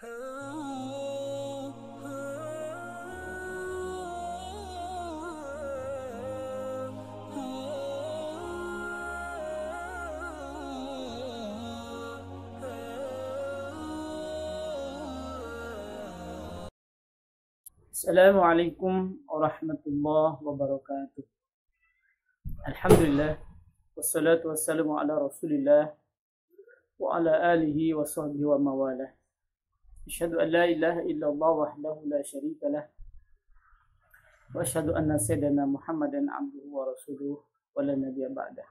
Assalamualaikum warahmatullahi wabarakatuh. Alhamdulillah, wassalatu wassalamu ala rasulillah wa ala alihi wa sahbihi wa mawalah. Asyhadu an la ilaha illallah wahdahu la syarika lah wa asyhadu anna sayyidana Muhammadan abduhu wa rasuluh wa la nabiyya ba'dah.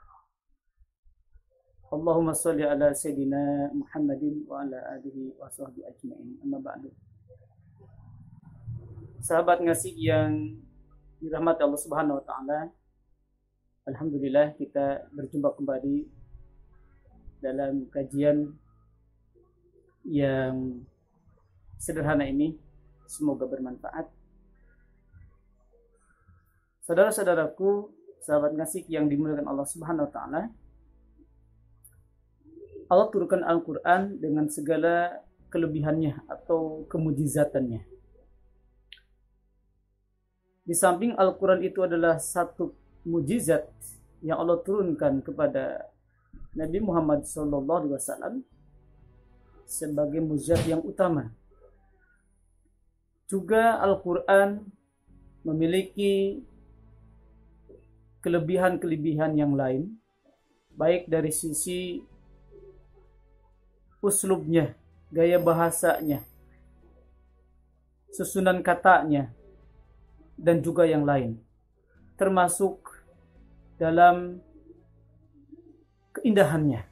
Allahumma shalli ala sayyidina Muhammadin wa ala alihi wa sahbihi ajma'in. Amma ba'du. Sahabat ngasih yang dirahmati Allah Subhanahu wa taala, alhamdulillah kita berjumpa kembali dalam kajian yang sederhana ini. Semoga bermanfaat. Saudara-saudaraku, sahabat ngasih yang dimuliakan Allah Subhanahu wa taala, Allah turunkan Al-Qur'an dengan segala kelebihannya atau kemujizatannya. Di samping Al-Quran itu adalah satu mujizat yang Allah turunkan kepada Nabi Muhammad SAW sebagai mujizat yang utama. Juga Al-Quran memiliki kelebihan-kelebihan yang lain, baik dari sisi uslubnya, gaya bahasanya, susunan katanya, dan juga yang lain, termasuk dalam keindahannya.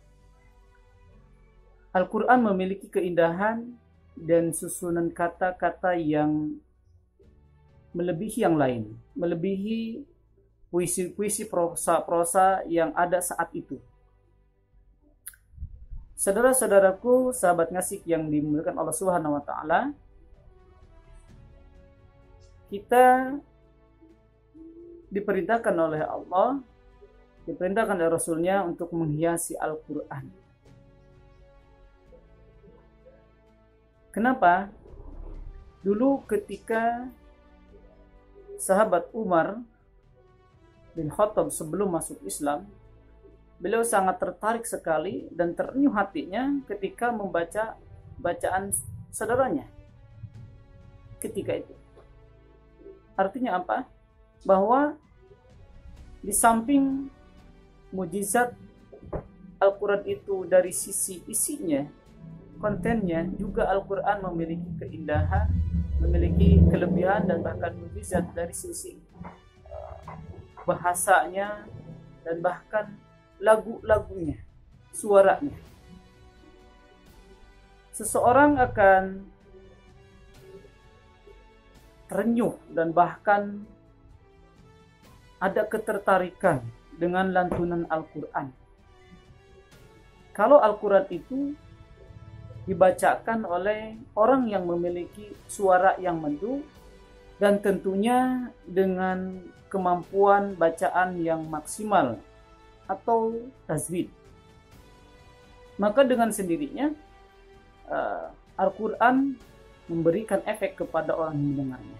Al-Quran memiliki keindahan dan susunan kata-kata yang melebihi yang lain, melebihi puisi-puisi prosa-prosa yang ada saat itu. Saudara-saudaraku, sahabat ngasih yang dimuliakan Allah Subhanahu wa taala, kita diperintahkan oleh Allah, diperintahkan oleh Rasulnya untuk menghiasi Al-Quran. Kenapa? Dulu ketika sahabat Umar bin Khattab sebelum masuk Islam, beliau sangat tertarik sekali dan terenyuh hatinya ketika membaca bacaan saudaranya ketika itu. Artinya apa? Bahwa di samping mujizat Al-Quran itu dari sisi isinya, kontennya, juga Al-Quran memiliki keindahan, memiliki kelebihan dan bahkan mujizat dari sisi bahasanya dan bahkan lagu-lagunya, suaranya. Seseorang akan terenyuh dan bahkan ada ketertarikan dengan lantunan Al-Quran. Kalau Al-Quran itu dibacakan oleh orang yang memiliki suara yang merdu dan tentunya dengan kemampuan bacaan yang maksimal atau tajwid, maka dengan sendirinya Al-Quran memberikan efek kepada orang yang mendengarnya.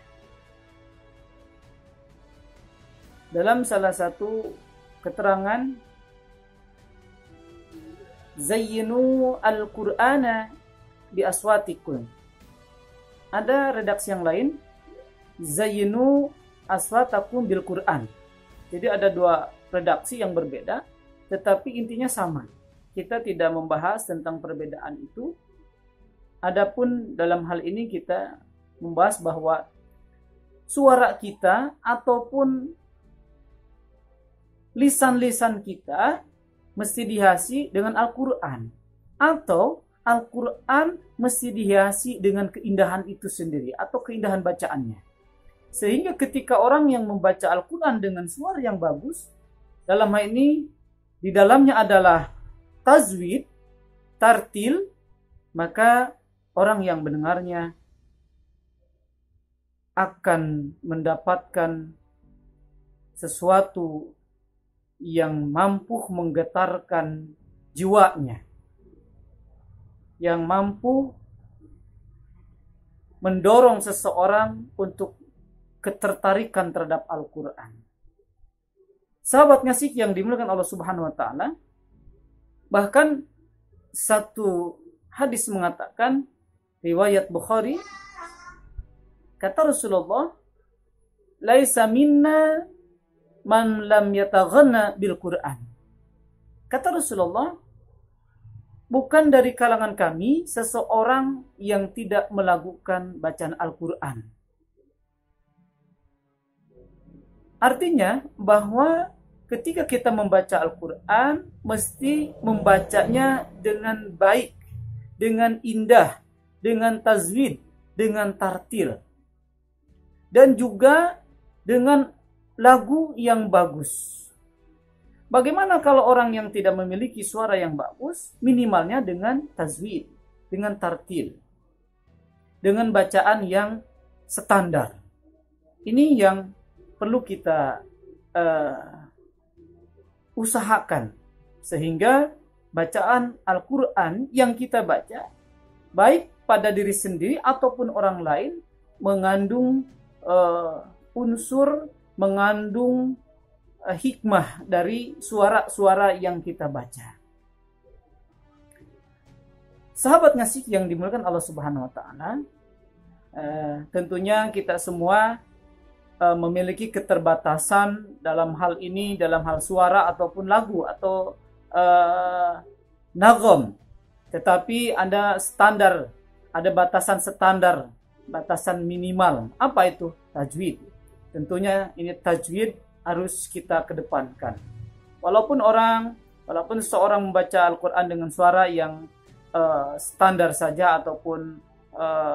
Dalam salah satu keterangan, zayyinu al-Qur'ana bi aswatikum. Ada redaksi yang lain, zayyinu aswatakum bil Qur'an. Jadi ada dua redaksi yang berbeda, tetapi intinya sama. Kita tidak membahas tentang perbedaan itu. Adapun dalam hal ini kita membahas bahwa suara kita ataupun lisan-lisan kita mesti dihiasi dengan Al-Quran, atau Al-Quran mesti dihiasi dengan keindahan itu sendiri atau keindahan bacaannya. Sehingga ketika orang yang membaca Al-Quran dengan suara yang bagus, dalam hal ini di dalamnya adalah tajwid, tartil, maka orang yang mendengarnya akan mendapatkan sesuatu yang mampu menggetarkan jiwanya, yang mampu mendorong seseorang untuk ketertarikan terhadap Al-Quran. Sahabat ngasih yang dimuliakan Allah Subhanahu wa Ta'ala, bahkan satu hadis mengatakan, riwayat Bukhari, kata Rasulullah, laisa minna man lam yataghanna bil Quran. Kata Rasulullah, bukan dari kalangan kami seseorang yang tidak melakukan bacaan Al-Quran. Artinya bahwa ketika kita membaca Al-Quran, mesti membacanya dengan baik, dengan indah, dengan tajwid, dengan tartil. Dan juga dengan lagu yang bagus. Bagaimana kalau orang yang tidak memiliki suara yang bagus, minimalnya dengan tajwid, dengan tartil, dengan bacaan yang standar. Ini yang perlu kita usahakan, sehingga bacaan Al-Quran yang kita baca, baik pada diri sendiri ataupun orang lain, mengandung unsur, mengandung hikmah dari suara-suara yang kita baca. Sahabat ngasih yang dimuliakan Allah Subhanahu wa Ta'ala, tentunya kita semua memiliki keterbatasan dalam hal ini, dalam hal suara ataupun lagu atau nagom. Tetapi ada standar, ada batasan standar, batasan minimal. Apa itu? Tajwid. Tentunya ini tajwid harus kita kedepankan. Walaupun seorang membaca Al-Quran dengan suara yang standar saja ataupun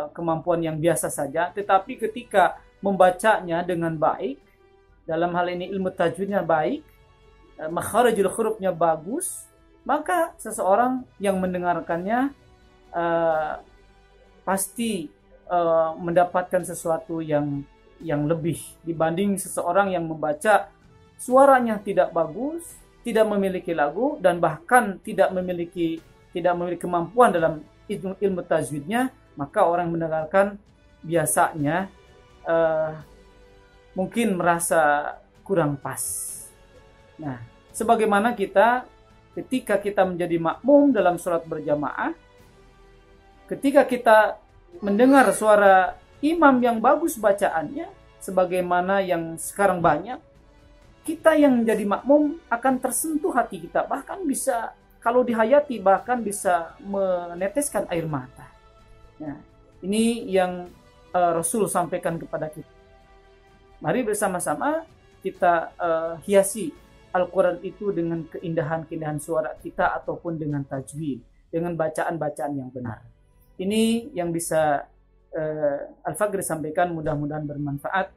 kemampuan yang biasa saja, tetapi ketika membacanya dengan baik, dalam hal ini ilmu tajwidnya baik, makharijul hurufnya bagus, maka seseorang yang mendengarkannya pasti mendapatkan sesuatu yang lebih dibanding seseorang yang membaca suaranya tidak bagus, tidak memiliki lagu, dan bahkan tidak memiliki kemampuan dalam ilmu tajwidnya, maka orang mendengarkan biasanya mungkin merasa kurang pas. Nah, sebagaimana ketika kita menjadi makmum dalam sholat berjamaah, ketika kita mendengar suara imam yang bagus bacaannya, sebagaimana yang sekarang banyak, kita yang menjadi makmum akan tersentuh hati kita, bahkan bisa, kalau dihayati, bahkan bisa meneteskan air mata. Nah, ini yang Rasul sampaikan kepada kita. Mari bersama-sama kita hiasi Al-Quran itu dengan keindahan-keindahan suara kita ataupun dengan tajwid, dengan bacaan-bacaan yang benar. Ini yang bisa Al-Fakir sampaikan, mudah-mudahan bermanfaat.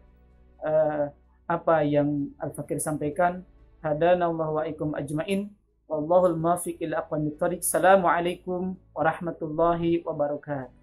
Apa yang Al-Fakir sampaikan, hadanallahu wa ikum ajmain, wallahul muwaffiq ila aqwamit thoriq. Assalamualaikum warahmatullahi wabarakatuh.